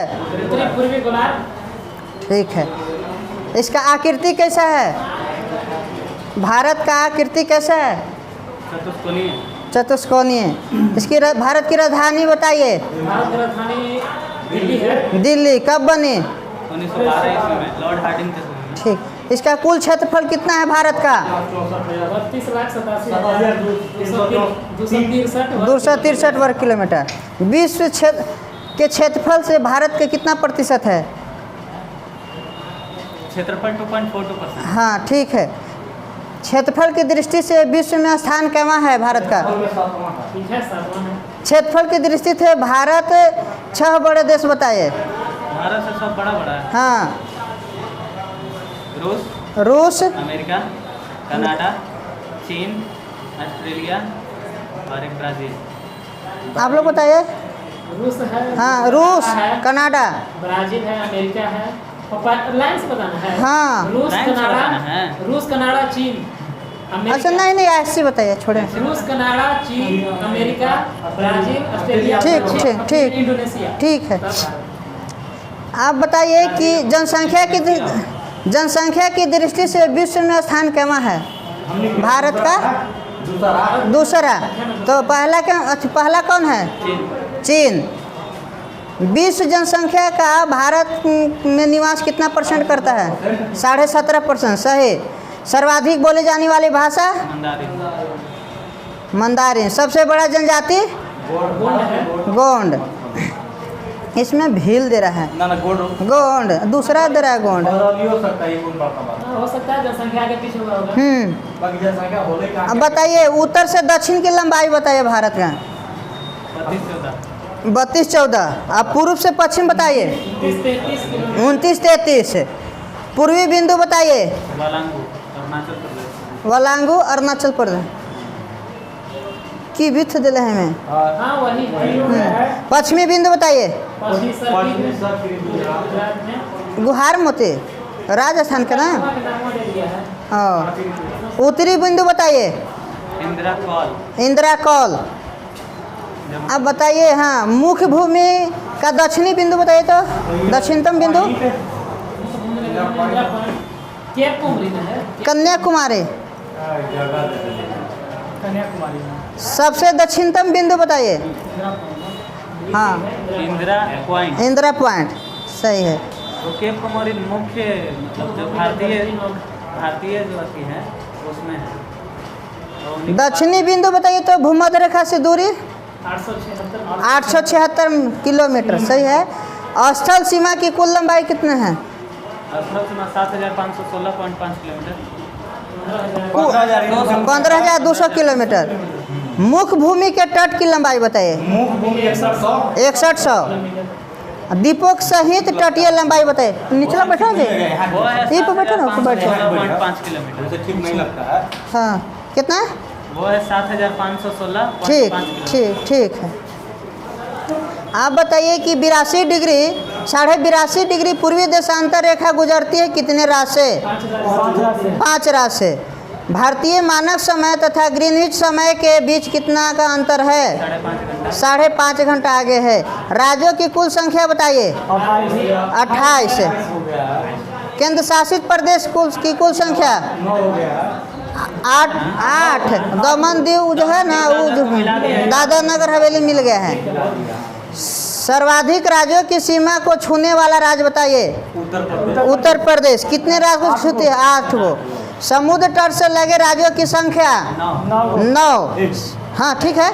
उत्तरी पूर्वी गोलार्ध। ठीक है। इसका आकृति कैसा है? भारत का आकृति कैसा है? चतुष्कोणीय। चतुष्कोणीय। इसकी भारत की राजधानी बताइए। भारत की राजधानी दिल्ली है। दिल्ली। कब बनी? 1912 ईस्वी में लॉर्ड हार्डिंग के समय में। ठीक। इसका कुल क्षेत्रफल कितना है भारत का? 263 वर्ग किलोमीटर। विश्व क्षेत्र के क्षेत्रफल से भारत के कितना प्रतिशत है? क्षेत्रफल 2.42%। हाँ ठीक है। क्षेत्रफल की दृष्टि से विश्व में स्थान कैवा है भारत का? क्षेत्रफल की दृष्टि से भारत 6 बड़े देश बताइए। भारत से सब बड़ा है। हाँ। रूस, अमेरिका, कनाडा, चीन, ऑस्ट्रेलिया और एक ब्राज़ील। आप लोग बताइए। रूस है। हाँ रूस, कनाडा, ब्राज़ील है, अमेरिका है। लाइन से बताना है। हाँ। रूस, कनाडा, चीन, अमेरिका। अच्छा नहीं ऐसे बताइए, छोड़े। रूस, कनाडा, चीन, अमेरिका, ब्राज़ील, ऑस्ट्रेलिया, ठीक इंडोनेशिया। ठीक है। आप बताइए कि जनसंख्या की दृष्टि से विश्व में स्थान कैवा है भारत का? दूसरा। तो पहला कौन है? चीन। विश्व जनसंख्या का भारत में निवास कितना % करता है? 17.5%। सही। सर्वाधिक बोली जाने वाली भाषा? मंदारिन। सबसे बड़ा जनजाति? गोंड। इसमें भील दे रहा है। गोंड दूसरा दे रहा है। गोंड हो सकता है जनसंख्या के पीछे हुआ होगा। अब बताइए उत्तर से दक्षिण की लंबाई बताइए भारत का। 32-14। आप पूर्व से पश्चिम बताइए। 29-33। पूर्वी बिंदु बताइए। वलांगू अरुणाचल प्रदेश की विथ दिले हमें। हाँ वही पश्चिमी बिंदु बताइए। गुहार मोती राजस्थान का ना। हाँ। उत्तरी बिंदु बताइए। इंदिरा कौल। अब बताइए। हाँ मुख्य भूमि का दक्षिणी बिंदु बताइए तो। दक्षिणतम बिंदु कन्याकुमारी। सबसे दक्षिणतम बिंदु बताइए। हाँ इंदिरा पॉइंट। सही है। तो केप कमोरी मुख्य मतलब जो भारतीय जो होती है उसमें है। दक्षिणी बिंदु बताइए तो भूमध्य रेखा से दूरी 876 किलोमीटर। सही है। स्थल सीमा की कुल लंबाई कितने हैं? स्थल सीमा 7516.5 किलोमीटर। 15,200 किलोमीटर। मुख्य भूमि के तट की लंबाई बताइए। 6100। द्वीपों सहित तटीय लंबाई बताइए। निचला बैठा जी यहीं पर बैठो ना। 5 किलोमीटर। ठीक नहीं लगता है। हाँ कितना? वो है 7516। ठीक है। आप बताइए कि 82 डिग्री 82.5 डिग्री पूर्वी देशांतर रेखा गुजरती है कितने रात से? 5 रात से। भारतीय मानक समय तथा ग्रीनविच समय के बीच कितना का अंतर है? 5.5 घंटा आगे है। राज्यों की कुल संख्या बताइए। 28। केंद्र शासित प्रदेश की कुल संख्या 8। दमन दीव जो है ना वो दादरा नगर हवेली मिल गया है। सर्वाधिक राज्यों की सीमा को छूने वाला राज्य बताइए। उत्तर प्रदेश। कितने राज्य को छूते हैं? 8 को। समुद्र तट से लगे राज्यों की संख्या 9। हाँ ठीक है।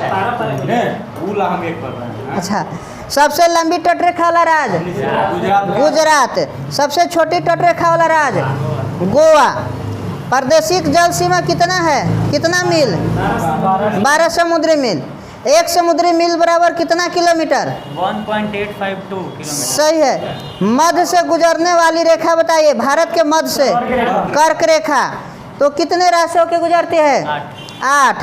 अच्छा। सबसे लंबी तटरेखा वाला राज्य गुजरात। सबसे छोटी तटरेखा वाला राज्य गोवा। प्रादेशिक जल सीमा कितना है? कितना मील? 12 समुद्री मील। 1 समुद्री मील बराबर कितना किलोमीटर? 1.852 किलोमीटर। सही है। मध्य से गुजरने वाली रेखा बताइए। भारत के मध्य से कर्क रेखा तो कितने राज्यों के गुजरती है? 8।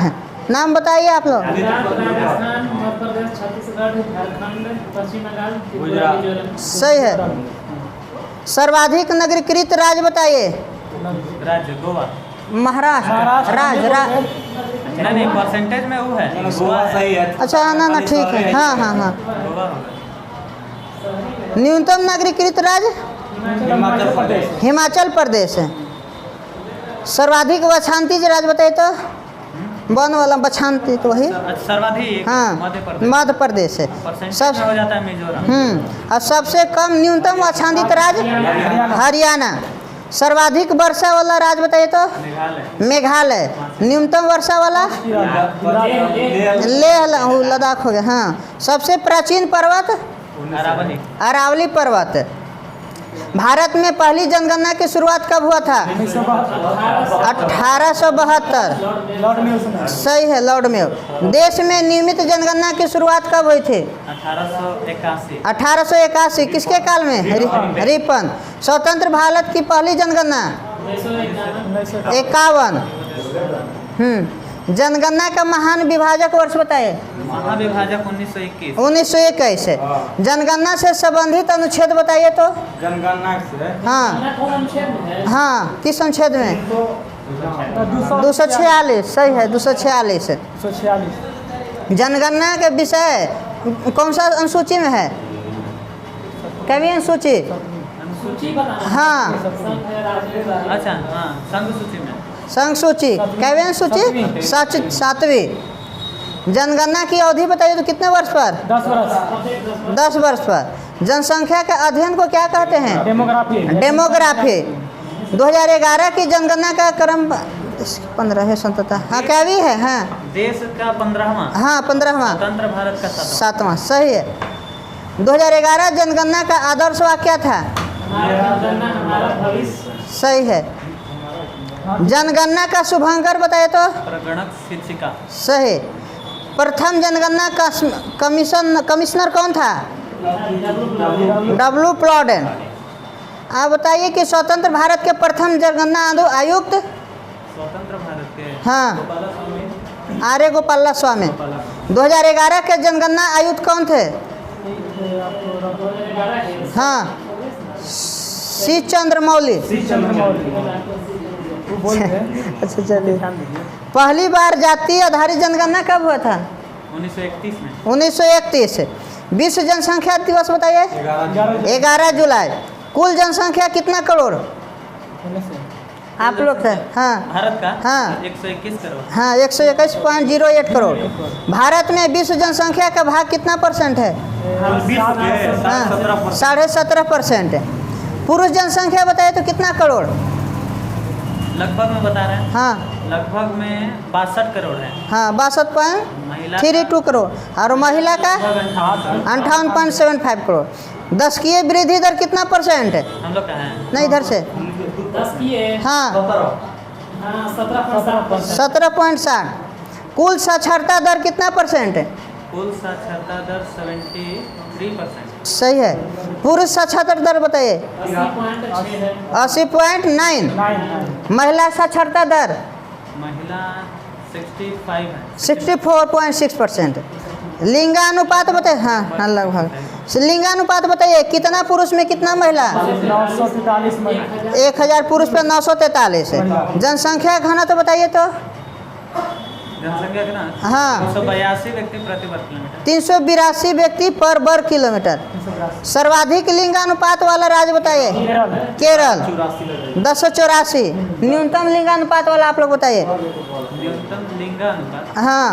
नाम बताइए आप लोग। राजस्थान, मध्य प्रदेश, छत्तीसगढ़, झारखंड, पश्चिम बंगाल, गुजरात। सही है। सर्वाधिक नगरीकृत राज्य बताइए। राज्य गोवा। महाराष्ट्र। नहीं परसेंटेज में वो है। गोवा सही है। अच्छा ना ठीक है। हाँ। गोवा होगा। न्यूनतम नागरिकृत राज्य हिमाचल प्रदेश। हिमाचल प्रदेश है। सर्वाधिक वछांती राज्य बताइए तो, वन वाला बछांती तो वही, सर्वाधिक हाँ मध्य प्रदेश है। सब हो जाता है मिजोरम। और सबसे कम न्यूनतम आच्छादित राज्य हरियाणा। सर्वाधिक वर्षा वाला राज्य बताइए तो मेघालय। मेघालय। न्यूनतम वर्षा वाला लेह लद्दाख हो गया। हाँ। सबसे प्राचीन पर्वत अरावली। अरावली पर्वत। भारत में पहली जनगणना की शुरुआत कब हुआ था? 1872। सही है, लॉर्ड मेयो। देश में नियमित जनगणना की शुरुआत कब हुई थी? 1881। 1881। किसके काल में? रिपन। स्वतंत्र भारत की पहली जनगणना 51। जनगणना का महान विभाजक वर्ष बताइए। महाविभाजक 1921। 1921 है। जनगणना से संबंधित अनुच्छेद बताइए तो। जनगणना से हाँ हाँ, किस अनुच्छेद में? 246। सही है, 246। जनगणना के विषय कौन सा अनुसूची में है? कवि अनुसूची। हाँ अच्छा, हाँ, संघ सूची में। संघ सूची। कवि अनुसूची 7वीं। जनगणना की अवधि बताइए तो कितने वर्ष पर? 10 वर्ष पर। जनसंख्या के अध्ययन को क्या कहते हैं? डेमोग्राफी। 2011 की जनगणना का क्रम 15 है, संतता। हाँ, क्या भी है? हाँ, देश का 15वां। हाँ 15वां। स्वतंत्र भारत का 7वां। सही है। 2011 जनगणना का आदर्श वाक्य क्या था? सही है। जनगणना का शुभांकर बताए तो? प्रगणक शिक्षिका। सही। प्रथम जनगणना का कमिश्नर कौन था? डब्ल्यू प्लॉडेन। आप बताइए कि स्वतंत्र भारत के प्रथम जनगणना आयुक्त? स्वतंत्र भारत के हाँ, आर्य गोपाला स्वामी। 2011 के जनगणना आयुक्त कौन थे? हाँ, सी चंद्रमौली। अच्छा चलिए। पहली बार जाति आधारित जनगणना कब हुआ था? 1931 में। 1931। विश्व जनसंख्या दिवस बताइए। 11 जुलाई। कुल जनसंख्या कितना करोड़? आप लोग थे? हाँ, भारत का? हाँ 121 करोड़। हाँ 121.08 करोड़। भारत में विश्व जनसंख्या का भाग कितना % है? हाँ 17.5%। पुरुष जनसंख्या बताइए तो कितना करोड़? लगभग में बता रहे हैं। हाँ लगभग में 62 करोड़ है। हाँ 62.32 करोड़। और महिला का 58.75 करोड़। दशकीय वृद्धि दर कितना % है? हम लोग कहाँ हैं? नहीं, इधर से। 10 की है। हाँ 17.60। 17.60। कुल साक्षरता दर कितना % है? कुल साक्षरता दर 73%। सही है। पुरुष साक्षरता दर बताइए। 80.6 है। 80.9। महिला साक्षरता दर महिला 65 है। 64.6%। लिंगानुपात बताइए। हाँ लगभग। लिंगानुपात बताइए, कितना पुरुष में कितना महिला? 943 में 1000 पुरुष पर 943 है। जनसंख्या घनत्व बताइए तो। जनसंख्या कितना? हाँ 382 व्यक्ति प्रति वर्ग किलोमीटर। 382 व्यक्ति पर वर्ग किलोमीटर। सर्वाधिक लिंगानुपात वाला राज्य बताइए। केरल 1084। न्यूनतम लिंगानुपात वाला आप लोग बताइए। न्यूनतम लिंगानुपात हाँ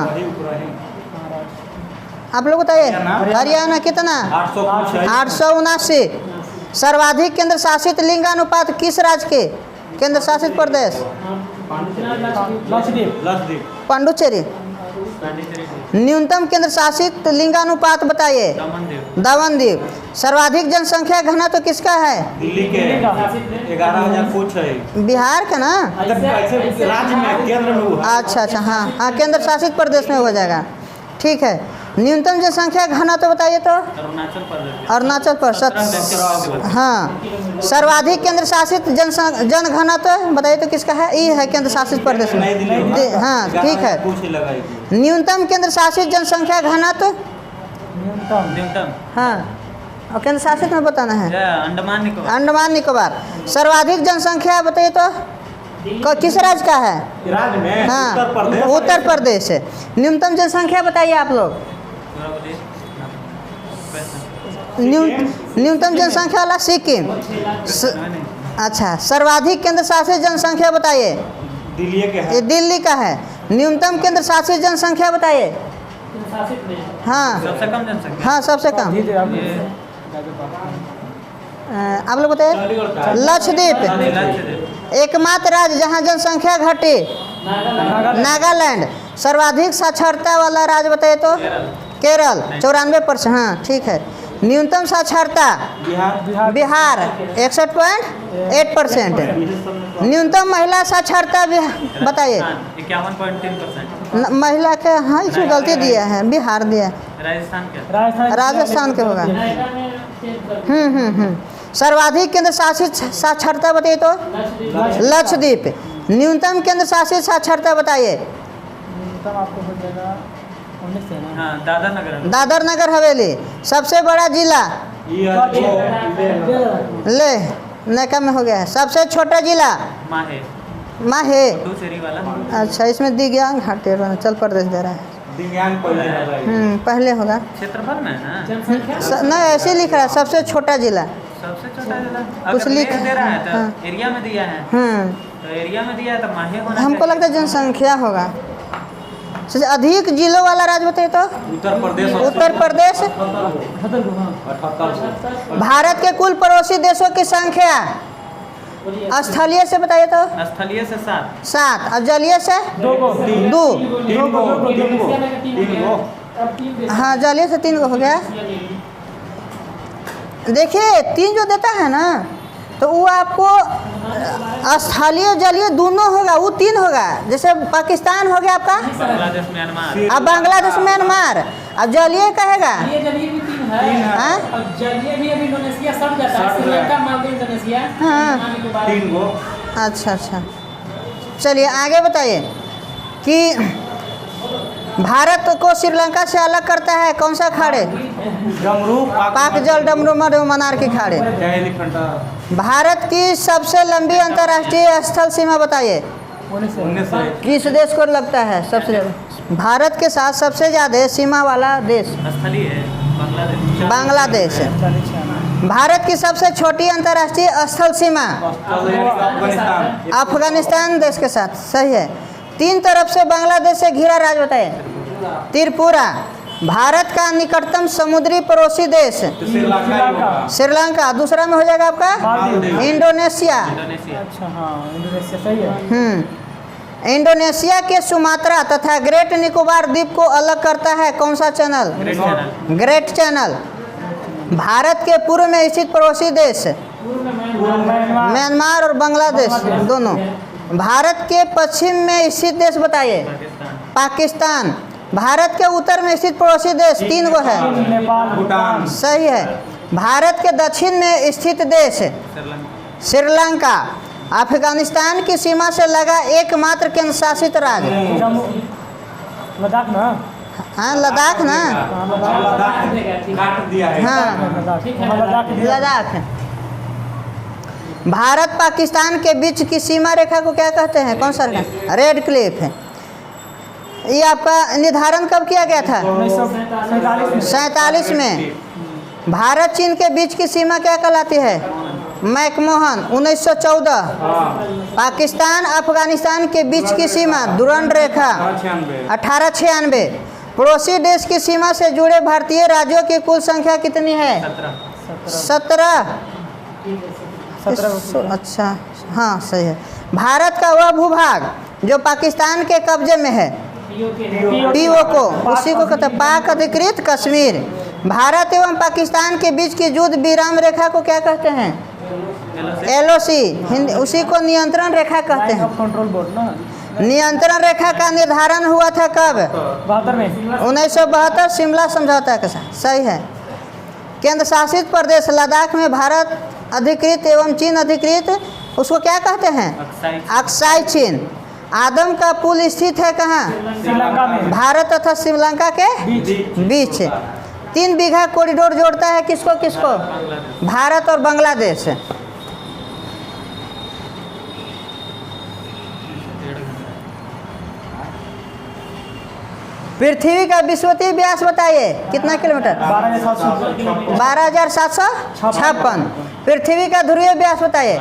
आप लोग बताइए। हरियाणा कितना? 879। सर्वाधिक केंद्र शासित लिंगानुपात किस राज्य के? केंद्र शासित प्रदेश पांडुचेरी। न्यूनतम केंद्र शासित लिंगानुपात बताइए। दमनदीव। सर्वाधिक जनसंख्या घनत्व किसका है? दिल्ली के 11,000 कुछ है। बिहार का ना? राज्य में, केंद्र में हुआ। अच्छा हाँ हाँ, केंद्र शासित प्रदेश में हो जाएगा। ठीक है। न्यूनतम जनसंख्या घनत्व बताइए तो। अरुणाचल प्रदेश। हाँ। सर्वाधिक केंद्र शासित जन घनत्व बताइए तो किसका है? ये है केंद्र शासित प्रदेश में। हाँ ठीक है। न्यूनतम केंद्र शासित जनसंख्या घनत्व न्यूनतम। हाँ, और केंद्र शासित में बताना है। अंडमान निकोबार। अंडमान निकोबार। सर्वाधिक जनसंख्या बताइए तो किस राज्य का है? राज्य में हाँ उत्तर प्रदेश है। न्यूनतम जनसंख्या बताइए आप लोग। न्यूनतम जनसंख्या वाला सिक्किम। अच्छा, सर्वाधिक केंद्र शासित जनसंख्या बताइए। दिल्ली के है। ये दिल्ली का है। न्यूनतम केंद्र शासित जनसंख्या बताइए। शासित में हाँ सबसे कम जनसंख्या। हाँ, सबसे कम। आप लोग बताइए। लक्षद्वीप। लक्षद्वीप। एकमात्र राज्य जहाँ जनसंख्या घटी नागालैंड। सर्वाधिक साक्षरता वाला राज्य बताइए तो केरल 94%। हाँ ठीक है। न्यूनतम साक्षरता बिहार 61.8%। न्यूनतम महिला साक्षरता बताइए। 51.3%। महिला के, हाँ इसमें गलती दिया है, बिहार दिया है। राजस्थान क्या? राजस्थान के होगा। सर्वाधिक केंद्र शासित साक्षरता बताइए तो लक्षद्वीप। न्यूनतम केंद्र शासित साक्षरता बताइए। आपको हो जाएगा 19 है ना। हाँ, दादर नगर। दादर नगर हवेली। सबसे बड़ा जिला ले नैका में हो गया है। सबसे छोटा जिला माहे। माहे। दूसरी वाला। अच्छा, इसमें दिव्यांग घाटे चल प्रदेश दे रहा है। दिव्यांग पहले होगा। क्षेत्रफल में ना जनसंख्या नहीं, ऐसे लिख रहा है सबसे छोटा जिला। सबसे छोटा जिला कुछ अगर लिख देश दे रहा है तो हाँ। एरिया में दिया है, तो एरिया में दिया है तो माहे होना हमको लगता है जनसंख्या होगा। सबसे अधिक जिलों वाला राज्य बताइए तो उत्तर प्रदेश। उत्तर प्रदेश। 78। भारत के कुल पड़ोसी देशों की संख्या स्थलीय से बताइए तो स्थलीय से 7। 7 और जलीय से 2। हाँ, जलीय से 3 हो गया। देखिए 3 जो देता है ना, तो वो आपको स्थलीय जलीय दोनों होगा, वो 3 होगा। जैसे पाकिस्तान हो गया आपका, बांग्लादेश म्यांमार। अब बांग्लादेश म्यांमार। अब जलीय कहेगा जलीय भी 3 है। हाँ? और जलीय भी अभी इंडोनेशिया सट जाता है। श्रीलंका, मालदीव, इंडोनेशिया। हाँ। अच्छा अच्छा, चलिए आगे बताइए कि भारत को श्रीलंका से अलग करता है कौन सा खाड़ी? पाक जल डमरू मरु मनार की खाड़ी। भारत की सबसे लंबी अंतर्राष्ट्रीय स्थल सीमा बताइए। 19 किस देश को लगता है सबसे ज़्यादा? भारत के साथ सबसे ज़्यादा सीमा वाला देश स्थलीय है बांग्लादेश। बांग्लादेश है। भारत की सबसे छोटी अंतर्राष्ट्रीय स्थल सीमा अफगानिस्तान देश के साथ। सही है। 3 तरफ से बांग्लादेश से घिरा राज्य बताइए। त्रिपुरा। भारत का निकटतम समुद्री पड़ोसी देश श्रीलंका। दूसरा में हो जाएगा आपका इंडोनेशिया। अच्छा हाँ, इंडोनेशिया सही है। इंडोनेशिया के सुमात्रा तथा ग्रेट निकोबार द्वीप को अलग करता है कौन सा चैनल? Great channel. भारत के पूर्व में स्थित पड़ोसी देश म्यांमार और बांग्लादेश दोनों। भारत के पश्चिम में स्थित देश बताइए। पाकिस्तान। भारत के उत्तर में स्थित पड़ोसी देश 3 गो है। भूटान। सही है। भारत के दक्षिण में स्थित देश श्रीलंका। अफगानिस्तान की सीमा से लगा एकमात्र केंद्र शासित राज्य लद्दाख ना। हाँ, लद्दाख ना। काट दिया है। हाँ, लद्दाख लद्दाख। भारत पाकिस्तान के बीच की सीमा रेखा को क्या कहते हैं? कौन सा रेखा? रेड क्लिफ है। ये आपका निर्धारण कब किया गया था? 1947 में। भारत चीन के बीच की सीमा क्या कहलाती है? मैकमोहन 1914। पाकिस्तान अफगानिस्तान के बीच की सीमा दुरंड रेखा 1896। पड़ोसी देश की सीमा से जुड़े भारतीय राज्यों की कुल संख्या कितनी है? 17। अच्छा हाँ सही है। भारत का वह भूभाग जो पाकिस्तान के कब्जे में है पीओको, उसी को कहते हैं पाक अधिकृत कश्मीर। भारत एवं पाकिस्तान के बीच की युद्ध विराम रेखा को क्या कहते हैं? LOC। हिंदी उसी को नियंत्रण रेखा कहते हैं। कंट्रोल बोर्ड ना। नियंत्रण रेखा का निर्धारण हुआ था कब? 72 में। 1972 शिमला समझौता के साथ। सही है। केंद्र शासित प्रदेश लद्दाख में भारत अधिकृत एवं चीन अधिकृत उसको क्या कहते हैं? अक्साई चीन। आदम का पुल स्थित है कहाँ? श्रीलंका में। भारत तथा श्रीलंका के बीच। 3 बीघा कॉरिडोर जोड़ता है किसको किसको? भारत और बांग्लादेश। पृथ्वी का विषुवतीय व्यास बताइए कितना किलोमीटर? 12,756। पृथ्वी का ध्रुवीय व्यास बताइए?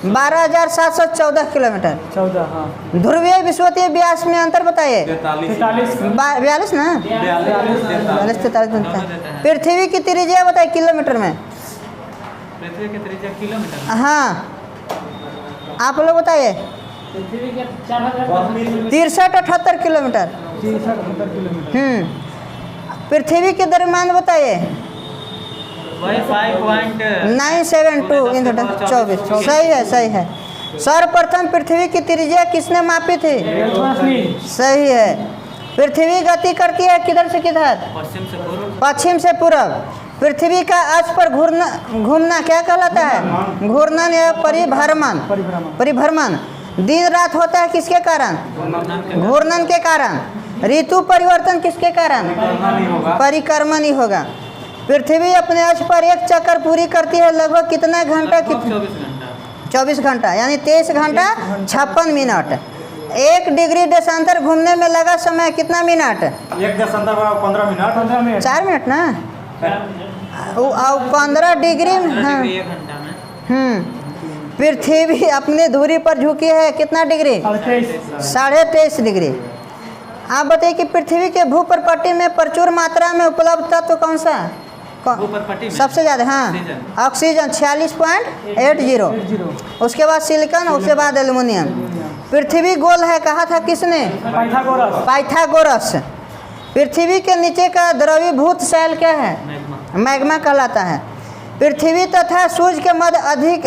12,714 किलोमीटर। 14 हाँ। ध्रुवीय विषुवतीय व्यास में अंतर बताइए? 42 ना? 43। पृथ्वी की त्रिज्या बताइए किलोमीटर में? पृथ्वी की त्रिज्या किलोमीटर। हाँ, आप लोग बताइए। पृथ्वी के 4,000 63-78 किलोमीटर। 63-78 किलोमीटर। पृथ्वी के द्रव्यमान बताइए? वही 972 × 24। सही है, सही है। सर्वप्रथम पृथ्वी की त्रिज्या किसने मापी थी? सही है। पृथ्वी गति करती है किधर से किधर? पश्चिम से पूर्व। पश्चिम से पूर्व। पृथ्वी का अक्ष पर घूमना क्या कहलाता है? घूर्णन या परिभ्रमण। दिन रात होता है किसके कारण? घूर्णन के कारण। ऋतु परिवर्तन किसके कारण? परिक्रमण ही होगा। पृथ्वी अपने अक्ष पर एक चक्कर पूरी करती है लगभग कितना घंटा? 24 घंटा, यानी 23 घंटा 56 मिनट। 1 डिग्री देशांतर घूमने में लगा समय कितना मिनट? 1 देशांतर 15 मिनट। 4 मिनट ना? और 15 डिग्री में, हाँ। पृथ्वी अपनी धुरी पर झुकी है कितना डिग्री? 23.5 डिग्री। आप बताइए कि पृथ्वी के भूप्रपट्टी में प्रचुर मात्रा में उपलब्ध तत्व कौन सा? सबसे ज़्यादा? हाँ, ऑक्सीजन 46.80। उसके बाद सिलिकॉन, उसके बाद एल्युमिनियम। पृथ्वी गोल है कहा था किसने? पाइथागोरस। पृथ्वी के नीचे का द्रवीभूत शैल क्या है? मैग्मा कहलाता है। पृथ्वी तथा सूर्य के मध्य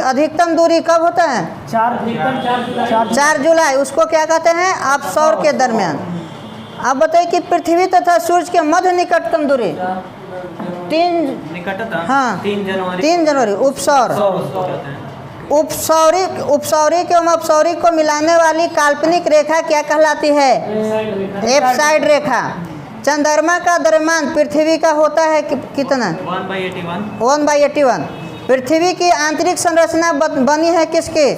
अधिकतम दूरी कब होता है? 4 जुलाई। उसको क्या कहते हैं? अपसौर के दरमियान। आप बताइए कि पृथ्वी तथा सूर्य के मध्य निकटतम दूरी? 3 जनवरी। उपसौर। उपसौरिक एवं अपसौरिक को मिलाने वाली काल्पनिक रेखा क्या कहलाती है? एफ साइड रेखा। चंद्रमा का द्रव्यमान पृथ्वी का होता है कितना? 1/81। पृथ्वी की आंतरिक संरचना बनी है किसके?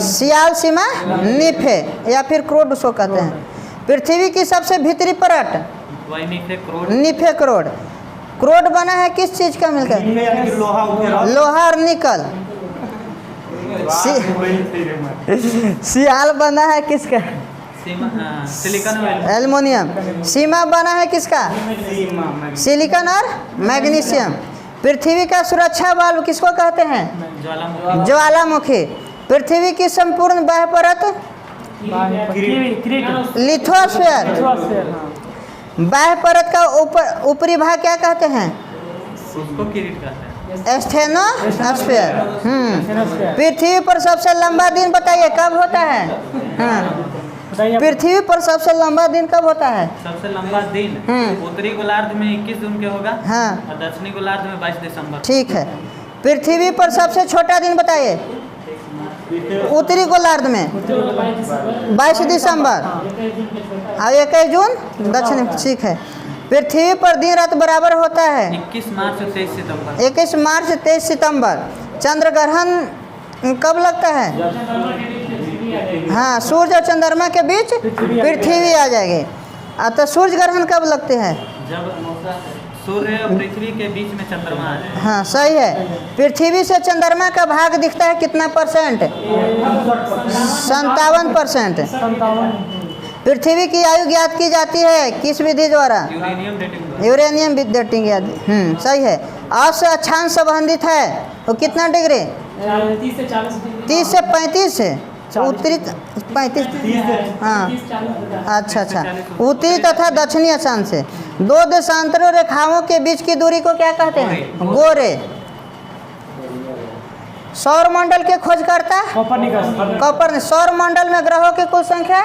सियाल सीमा निफे या फिर क्रोड उसको कहते हैं। पृथ्वी की सबसे भीतरी परत? निफे क्रोड। क्रोड बना है किस चीज का मिलकर? लोहा और निकल। सियाल बना है किसका? सिलिकॉन। एल्युमिनियम। सीमा बना है किसका? सिलिकॉन और मैग्नीशियम। पृथ्वी का सुरक्षा वाल्व किसको कहते हैं? ज्वालामुखी। पृथ्वी की संपूर्ण बाह्य परत? लिथोस्फीयर। बाह्य परत का ऊपरी भाग क्या कहते हैं? उसको किरीट कहते हैं। स्टेनोस्फीयर। पृथ्वी पर सबसे लंबा दिन बताइए कब होता है? हाँ, पृथ्वी पर सबसे लंबा दिन कब होता है? सबसे लंबा दिन उत्तरी गोलार्ध में 21 जून के होगा। हाँ, और दक्षिणी गोलार्ध में 22 दिसंबर। ठीक है। पृथ्वी पर सबसे छोटा दिन बताइए? उत्तरी गोलार्ध में 22 दिसंबर और 21 जून दक्षिण। ठीक है। पृथ्वी पर दिन रात बराबर होता है? 21 मार्च और 23 सितंबर। 21 मार्च 23 सितंबर। चंद्र ग्रहण कब लगता है? हाँ, सूर्य और चंद्रमा के बीच पृथ्वी आ जाएगी। तो सूर्य ग्रहण कब लगते हैं? जब सूर्य और पृथ्वी के बीच में चंद्रमा आ जाए। हाँ, सही है। पृथ्वी से चंद्रमा का भाग दिखता है कितना %? 57%। पृथ्वी की आयु ज्ञात की जाती है किस विधि द्वारा? Uranium dating. सही है। अक्ष अक्षांश संबंधित है वो कितना डिग्री? 30 से 35 से उत्तरी 35। हाँ, अच्छा। उत्तरी तथा दक्षिणी अक्षांश से 2 देशांतरों रेखाओं के बीच की दूरी को क्या कहते हैं? गोरे। सौर मंडल के खोजकर्ता? कोपरनिकस। सौर मंडल में ग्रहों की कुल संख्या?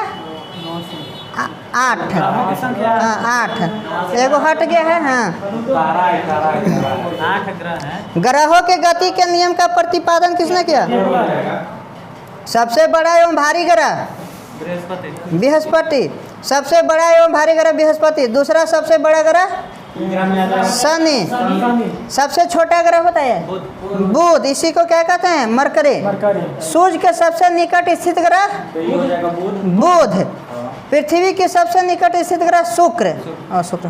8। हाँ, 8। एगो हट गया है। हाँ, 8 ग्रह है। ग्रहों के गति के नियम का प्रतिपादन किसने किया? सबसे बड़ा एवं भारी ग्रह बृहस्पति। सबसे बड़ा एवं भारी ग्रह बृहस्पति। दूसरा सबसे बड़ा ग्रह शनि। सबसे छोटा ग्रह होता है बुध। इसी को क्या कहते हैं? मरकरी। सूर्य के सबसे निकट स्थित ग्रह बुध। पृथ्वी की सबसे निकट स्थित ग्रह शुक्र। शुक्र।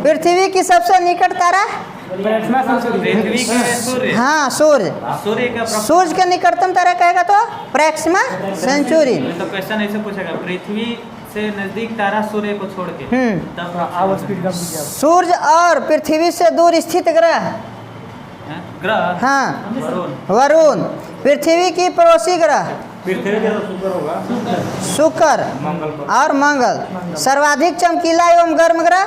पृथ्वी की सबसे निकट तारा पृथ्वी के सूर्य। हाँ सूर्य। सूर्य का सूर्य के निकटतम तारा कहेगा तो प्रैक्सिमा सेंचुरी। तो क्वेश्चन ऐसे पूछेगा, पृथ्वी से नजदीक तारा सूर्य को छोड़ के तब सूर्य और पृथ्वी से दूर स्थित ग्रह हैं? ग्रह। हाँ वरुण। वरुण। पृथ्वी की पड़ोसी ग्रह पृथ्वी के तो शुक्र होगा, शुक्र मंगल पर। और मंगल। सर्वाधिक चमकीला एवं गर्म ग्रह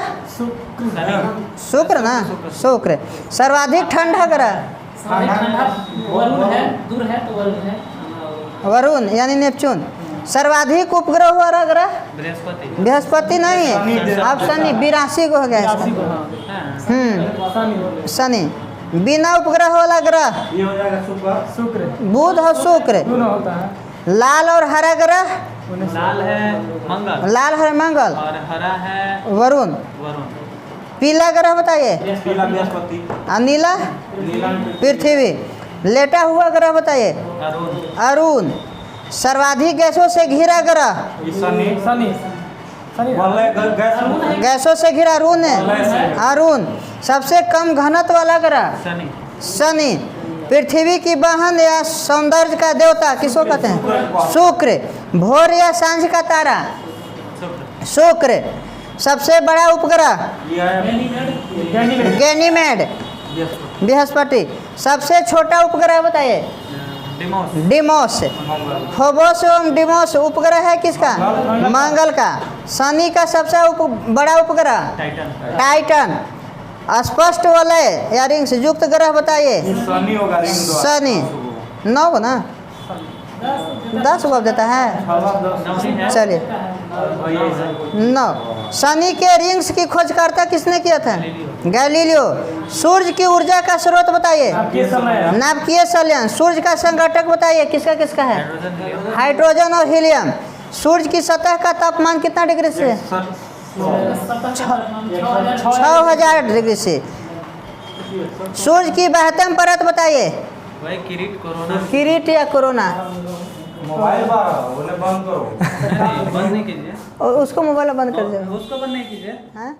शुक्र ना, शुक्र। सर्वाधिक ठंडा ग्रह वरुण है, दूर है तो वरुण है। वरुण यानी नेपच्यून। सर्वाधिक उपग्रह वाला ग्रह बृहस्पति। बृहस्पति नहीं है, अब शनि 82 को हो गया इसका। हाँ। शनि। बिना उपग्रह वाला ग्रह ये हो जाएगा शुक्र। बुध और शुक्र। लाल और हरा ग्रह लाल है मंगल लाल है मंगल और हरा है वरुण। वरुण। पीला ग्रह बताइए पीला बृहस्पति, और नीला नीला पृथ्वी। लेटा हुआ ग्रह बताइए अरुण। अरुण। सर्वाधिक गैसों से घिरा ग्रह ये शनि, वलय गैस गैसों से घिरा अरुण है। अरुण। सबसे कम घनत्व वाला ग्रह शनि। शनि। पृथ्वी की बहन या सौंदर्य का देवता किसको कहते हैं? शुक्र। भोर या सांझ का तारा शुक्र। शुक्र। सबसे बड़ा उपग्रह ये है गैनीमेड बृहस्पति। सबसे छोटा उपग्रह बताइए डिमोस। डिमोस। मंगल। फोबोस एवं डिमोस उपग्रह है किसका? मंगल का। शनि का सबसे बड़ा उपग्रह टाइटन। टाइटन। स्पष्ट वलय या रिंग्स युक्त ग्रह बताइए शनि होगा, रिंग द्वारा। शनि। 9 ना 10 को देता है। नवमी है। चलिए 9। शनि के रिंग्स की खोजकर्ता किसने किया था? गैलीलियो। सूर्य की ऊर्जा का स्रोत बताइए नाभिकीय संलयन। सूर्य का संघटक बताइए किसका किसका है? Hydrogen helium. हाइड्रोजन और हीलियम। सूर्य की सतह का तापमान कितना डिग्री से? 6000 डिग्री से। सूर्य की बाह्यतम परत बताइए वही किरीट कोरोना। किरीट या कोरोना। मोबाइल बंद करो। नहीं, बंद नहीं कीजिए। उसको मोबाइल बंद कर दो। उसको बंद नहीं कीजिए। हाँ